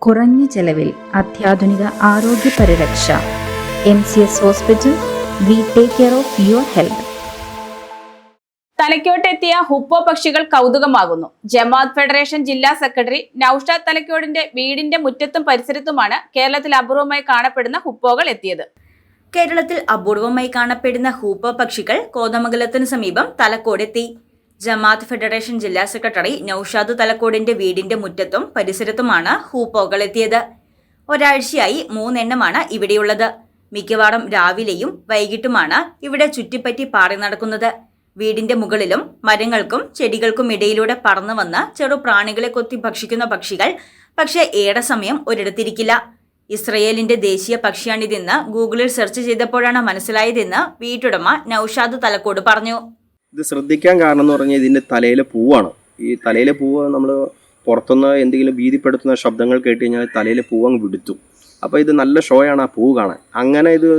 കുറഞ്ഞ ചെലവിൽ അത്യാധുനിക ആരോഗ്യ പരിരക്ഷ. MCS hospital. We take care of your health. തലയ്ക്കോട്ടെത്തിയ ഹുപ്പോ പക്ഷികൾ കൗതുകമാകുന്നു. ജമാഅത്ത് ഫെഡറേഷൻ ജില്ലാ സെക്രട്ടറി നൌഷാദ് തലയ്ക്കോടിന്റെ വീടിന്റെ മുറ്റത്തും പരിസരത്തുമാണ് കേരളത്തിൽ അപൂർവമായി കാണപ്പെടുന്ന ഹുപ്പോകൾ എത്തിയത്. കേരളത്തിൽ അപൂർവമായി കാണപ്പെടുന്ന ഹൂപ്പോ പക്ഷികൾ കോതമംഗലത്തിന് സമീപം തലക്കോടെത്തി. ജമാഅത്ത് ഫെഡറേഷൻ ജില്ലാ സെക്രട്ടറി നൌഷാദ് തലക്കോടിന്റെ വീടിന്റെ മുറ്റത്തും പരിസരത്തുമാണ് ഹൂപ്പോകൾ എത്തിയത്. ഒരാഴ്ചയായി 3 എണ്ണമാണ് ഇവിടെയുള്ളത്. മിക്കവാറും രാവിലെയും വൈകിട്ടുമാണ് ഇവിടെ ചുറ്റിപ്പറ്റി പാറി നടക്കുന്നത്. വീടിന്റെ മുകളിലും മരങ്ങൾക്കും ചെടികൾക്കും ഇടയിലൂടെ പറന്നു വന്ന് ചെറുപ്രാണികളെ കൊത്തി ഭക്ഷിക്കുന്ന പക്ഷികൾ പക്ഷേ ഏറെ സമയം ഒരിടത്തിരിക്കില്ല. ഇസ്രയേലിന്റെ ദേശീയ പക്ഷിയാണിതെന്ന് ഗൂഗിളിൽ സെർച്ച് ചെയ്തപ്പോഴാണ് മനസ്സിലായതെന്ന് വീട്ടുടമ നൌഷാദ് തലക്കോട് പറഞ്ഞു. ഇത് ശ്രദ്ധിക്കാൻ കാരണം എന്ന് പറഞ്ഞാൽ ഇതിൻ്റെ തലയിലെ പൂവാണ്. ഈ തലയിലെ പൂവ് നമ്മൾ പുറത്തുനിന്ന് എന്തെങ്കിലും ഭീതിപ്പെടുത്തുന്ന ശബ്ദങ്ങൾ കേട്ട് കഴിഞ്ഞാൽ തലയിലെ പൂവ് അങ്ങ് വിടുത്തു. അപ്പോൾ ഇത് നല്ല ഷോയാണ് ആ പൂവ് കാണാൻ. അങ്ങനെ ഇത്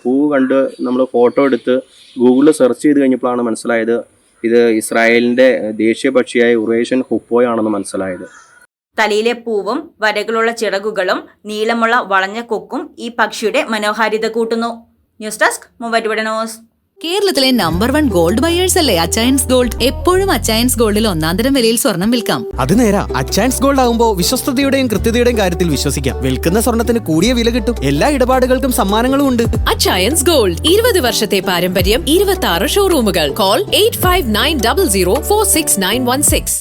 പൂവ് കണ്ട് നമ്മൾ ഫോട്ടോ എടുത്ത് ഗൂഗിളിൽ സെർച്ച് ചെയ്ത് കഴിഞ്ഞപ്പോഴാണ് മനസ്സിലായത് ഇത് ഇസ്രായേലിൻ്റെ ദേശീയ പക്ഷിയായ യുറേഷ്യൻ ഹുപ്പോയാണെന്ന് മനസ്സിലായത്. തലയിലെ പൂവും വരകളുള്ള ചിറകുകളും നീളമുള്ള വളഞ്ഞ കൊക്കും ഈ പക്ഷിയുടെ മനോഹാരിത കൂട്ടുന്നു. News desk Muvattupuzha news. കേരളത്തിലെ നമ്പർ 1 ഗോൾഡ് ബയേഴ്സ് അല്ലേ അച്ചയൻസ് ഗോൾഡ്. എപ്പോഴും അച്ചയൻസ് ഗോൾഡിൽ ഒന്നാന്തരം വിലയിൽ സ്വർണം വിൽക്കാം. അത് നേരാ. അച്ചയൻസ് ഗോൾഡ് ആകുമ്പോ വിശ്വസ്തയുടെയും കൃത്യതയുടെയും കാര്യത്തിൽ വിശ്വസിക്കാം. വിൽക്കുന്ന സ്വർണത്തിന് കൂടിയ വില കിട്ടും. എല്ലാ ഇടപാടുകൾക്കും സമ്മാനങ്ങളും ഉണ്ട്. അച്ചയൻസ് ഗോൾഡ് 20 വർഷത്തെ പാരമ്പര്യം, 26 ഷോറൂമുകൾ. കോൾ 8590046916.